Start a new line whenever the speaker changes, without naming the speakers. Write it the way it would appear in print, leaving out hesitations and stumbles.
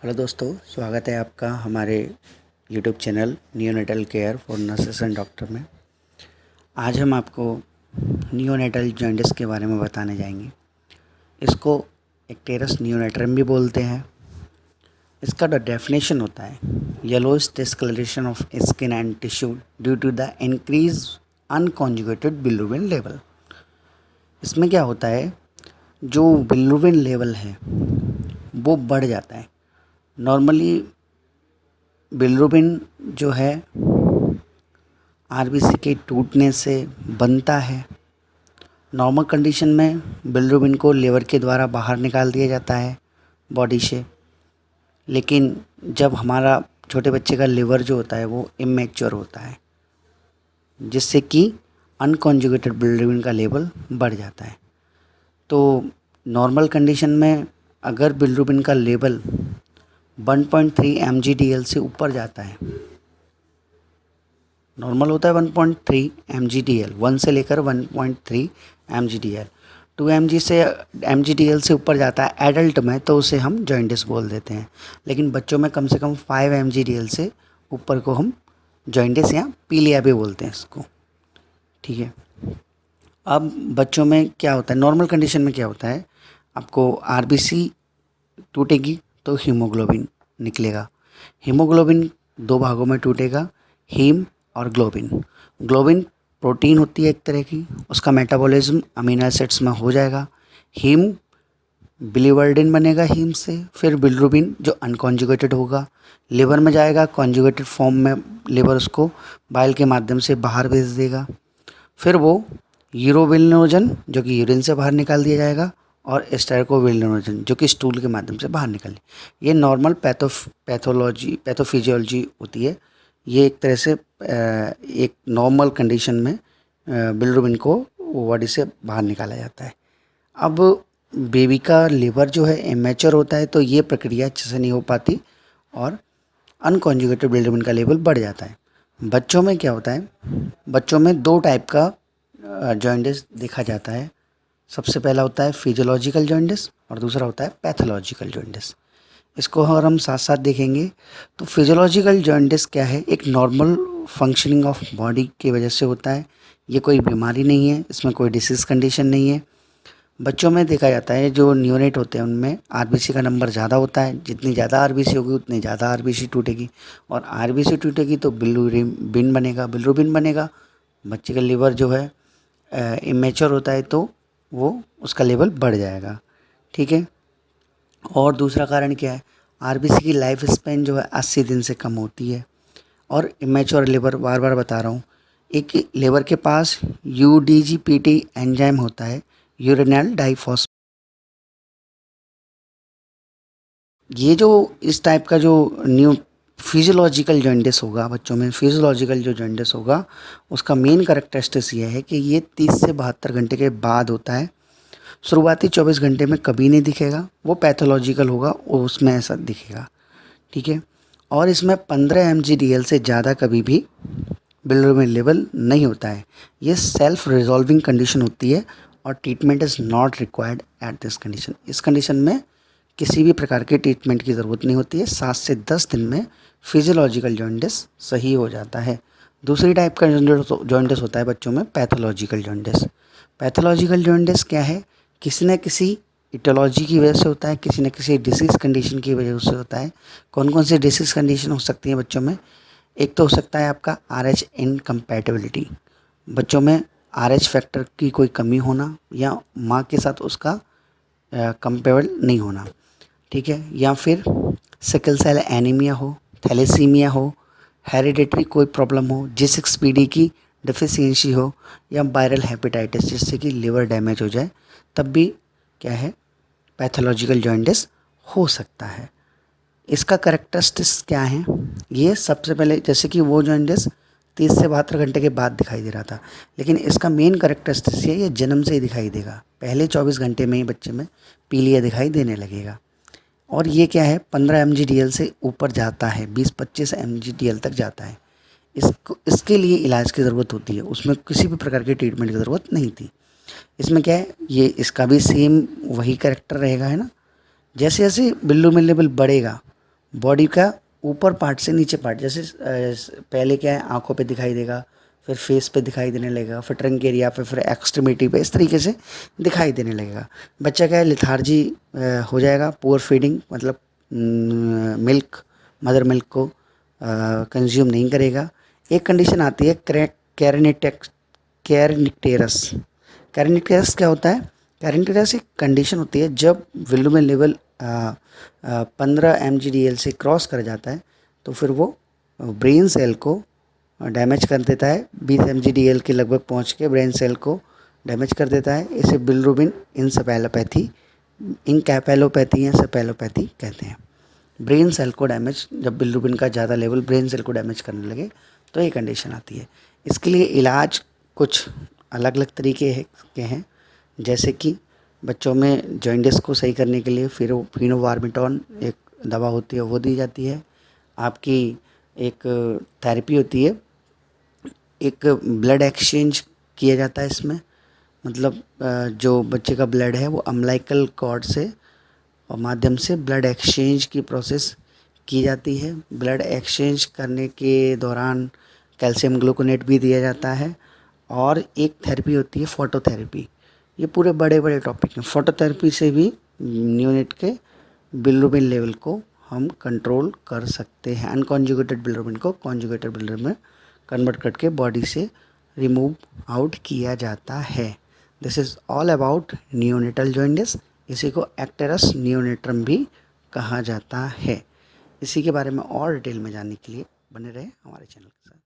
Hello दोस्तों, स्वागत है आपका हमारे YouTube channel neonatal care for nurses and doctor में। आज हम आपको नियोनेटल जॉन्डिस के बारे में बताने जाएंगे। इसको एक्टेरस नियोनेटरम भी बोलते हैं। इसका जो डेफिनेशन होता है, yellowish discoloration of skin and tissue due to the increase unconjugated bilirubin level. इसमें क्या होता है, जो बिलिरुबिन लेवल है वो बढ़ जाता है। नॉर्मली बिलिरुबिन जो है आरबीसी के टूटने से बनता है। नॉर्मल कंडीशन में बिलिरुबिन को लिवर के द्वारा बाहर निकाल दिया जाता है बॉडी से, लेकिन जब हमारा छोटे बच्चे का लिवर जो होता है वो इमेच्योर होता है, जिससे कि अनकॉन्जुगेटेड बिलिरुबिन का लेवल बढ़ जाता है। तो नॉर्मल कंडीशन में अगर बिलिरुबिन का लेवल 1.3 mgdl से ऊपर जाता है, नॉर्मल होता है 1.3 mgdl, 1 से लेकर 1.3 mgdl, 2 mgdl से ऊपर जाता है एडल्ट में, तो उसे हम जॉन्डिस बोल देते हैं। लेकिन बच्चों में कम से कम 5 mgdl से ऊपर को हम जॉन्डिस या पीलिया भी बोलते हैं इसको। ठीक है। अब बच्चों में क्या होता है, नॉर्मल कंडीशन में क्या होता है, आपको आरबीसी टूटेगी तो हीमोग्लोबिन निकलेगा। हीमोग्लोबिन दो भागों में टूटेगा, हीम और ग्लोबिन। ग्लोबिन प्रोटीन होती है एक तरह की, उसका मेटाबॉलिज्म अमीनो एसिड्स में हो जाएगा। हीम बिलिवर्डिन बनेगा हीम से, फिर बिलिरुबिन जो अनकॉन्जुगेटेड होगा लिवर में जाएगा, कॉन्जुगेटेड फॉर्म में लिवर उसको बाइल के माध्यम से बाहर भेज देगा। फिर वो यूरोबिलिनोजन जो कि यूरिन से बाहर निकाल दिया जाएगा, और स्टेरोकोबिलिनोजन जो कि स्टूल के माध्यम से बाहर निकले। ये नॉर्मल पैथोफिजियोलॉजी होती है। ये एक तरह से एक नॉर्मल कंडीशन में बिलिरुबिन को बॉडी से बाहर निकाला जाता है। अब बेबी का लिवर जो है इमेच्योर होता है, तो ये प्रक्रिया अच्छे से नहीं हो पाती और अनकॉन्जुगेटेड बिलिरुबिन का लेवल बढ़ जाता है। बच्चों में क्या होता है, बच्चों में दो टाइप का जॉन्डिस देखा जाता है। सबसे पहला होता है फिजियोलॉजिकल जॉन्डिस और दूसरा होता है पैथोलॉजिकल जॉन्डिस। इसको अगर हम साथ साथ देखेंगे तो फिजियोलॉजिकल जॉन्डिस क्या है, एक नॉर्मल फंक्शनिंग ऑफ बॉडी की वजह से होता है। ये कोई बीमारी नहीं है, इसमें कोई डिसीज़ कंडीशन नहीं है। बच्चों में देखा जाता है जो न्यूनेट होते हैं उनमें आरबीसी का नंबर ज़्यादा होता है। जितनी ज़्यादा आरबीसी होगी उतनी ज़्यादा आरबीसी टूटेगी, और आरबीसी टूटेगी तो बिलिरुबिन बनेगा। बिलिरुबिन बनेगा, बच्चे का लिवर जो है इमेच्योर होता है तो वो उसका लेवल बढ़ जाएगा। ठीक है। और दूसरा कारण क्या है, आरबीसी की लाइफ स्पैन जो है 80 दिन से कम होती है। और इमेच्योर लिवर, बार बार बता रहा हूँ, एक लिवर के पास यूडीजीपीटी एंजाइम होता है, यूरेनाइल डाइफॉस्फेट। ये जो इस टाइप का जो न्यू फिजियोलॉजिकल जॉन्डिस होगा बच्चों में, फिजियोलॉजिकल जो जॉन्डिस होगा उसका मेन कैरेक्टरिस्टिक्स ये है कि ये 30 से 72 घंटे के बाद होता है। शुरुआती 24 घंटे में कभी नहीं दिखेगा, वो पैथोलॉजिकल होगा, उसमें ऐसा दिखेगा। ठीक है। और इसमें 15 mgdl से ज़्यादा कभी भी बिलिरुबिन लेवल नहीं होता है। ये सेल्फ रिजॉल्विंग कंडीशन होती है और treatment is not required at this condition. इस कंडीशन में किसी भी प्रकार के ट्रीटमेंट की ज़रूरत नहीं होती है। 7 से 10 दिन में फिजियोलॉजिकल जॉन्डिस सही हो जाता है। दूसरी टाइप का जॉन्डिस होता है बच्चों में पैथोलॉजिकल जॉन्डिस। पैथोलॉजिकल जॉन्डिस क्या है, किसी न किसी इटोलॉजी की वजह से होता है, किसी न किसी डिसीज़ कंडीशन की वजह से होता है। कौन कौन सी डिसीज़ कंडीशन हो सकती है बच्चों में, एक तो हो सकता है आपका RH इनकम्पैटिबिलिटी, बच्चों में RH फैक्टर की कोई कमी होना या माँ के साथ उसका कंपेबल नहीं होना। ठीक है। या फिर सिकल सेल एनीमिया हो, थैलेसीमिया हो, हेरिडेटरी कोई प्रॉब्लम हो, G6PD की डिफिशियंसी हो, या वायरल हेपेटाइटिस जिससे कि लिवर डैमेज हो जाए, तब भी क्या है, पैथोलॉजिकल जॉन्डिस हो सकता है। इसका कैरेक्टरिस्टिक्स क्या है, ये सबसे पहले जैसे कि वो जॉन्डिस 30 से 72 घंटे के बाद दिखाई दे रहा था, लेकिन इसका मेन कैरेक्टरिस्टिक्स ये जन्म से ही दिखाई देगा। पहले 24 घंटे में ही बच्चे में पीलिया दिखाई देने लगेगा। और ये क्या है, 15 mgdl से ऊपर जाता है, 20-25 mgdl तक जाता है। इसके लिए इलाज की ज़रूरत होती है, उसमें किसी भी प्रकार के ट्रीटमेंट की ज़रूरत नहीं थी। इसमें क्या है, ये इसका भी सेम वही कैरेक्टर रहेगा, है ना। जैसे जैसे बिलिरुबिन लेवल बढ़ेगा बॉडी का ऊपर पार्ट से नीचे पार्ट, जैसे पहले क्या है आँखों पे दिखाई देगा, फिर फेस पे दिखाई देने लगेगा, फिर ट्रंक एरिया पे, फिर एक्सट्रीमिटी पे, इस तरीके से दिखाई देने लगेगा। बच्चा क्या है लिथार्जी हो जाएगा, पुअर फीडिंग मतलब मिल्क, मदर मिल्क को कंज्यूम नहीं करेगा। एक कंडीशन आती है कैरनिटेरस। कैरनिटेरस क्या होता है? कैरनिटेरस एक कंडीशन होती है जब बिलिरुबिन लेवल 15 mg/dl से क्रॉस कर जाता है तो फिर वो ब्रेन सेल को डैमेज कर देता है। 20 mg/dl के लगभग पहुंच के ब्रेन सेल को डैमेज कर देता है। इसे बिलिरुबिन इंसेफेलोपैथी, इंकैफेलोपैथी या सेफेलोपैथी कहते हैं। ब्रेन सेल को डैमेज, जब बिलिरुबिन का ज़्यादा लेवल ब्रेन सेल को डैमेज करने लगे तो ये कंडीशन आती है। इसके लिए इलाज कुछ अलग अलग तरीके के हैं, जैसे कि बच्चों में जॉइंडिस को सही करने के लिए फिनोवार्बिटॉन एक दवा होती है वो दी जाती है। आपकी एक थेरेपी होती है, एक ब्लड एक्सचेंज किया जाता है इसमें, मतलब जो बच्चे का ब्लड है वो अम्बिलिकल कॉर्ड से और माध्यम से ब्लड एक्सचेंज की प्रोसेस की जाती है। ब्लड एक्सचेंज करने के दौरान कैल्शियम ग्लूकोनेट भी दिया जाता है। और एक थेरेपी होती है फोटोथेरेपी। ये पूरे बड़े बड़े टॉपिक हैं। फोटोथेरेपी से भी न्यूनेट के बिलिरुबिन लेवल को हम कंट्रोल कर सकते हैं। अनकॉन्जुगेटेड बिलिरुबिन को कॉन्जुगेटेड बिलिरुबिन में कन्वर्ट करके बॉडी से रिमूव आउट किया जाता है। This is all about neonatal jaundice. इसी को एक्टेरस नियोनेट्रम भी कहा जाता है। इसी के बारे में और डिटेल में जानने के लिए बने रहे हमारे चैनल के साथ।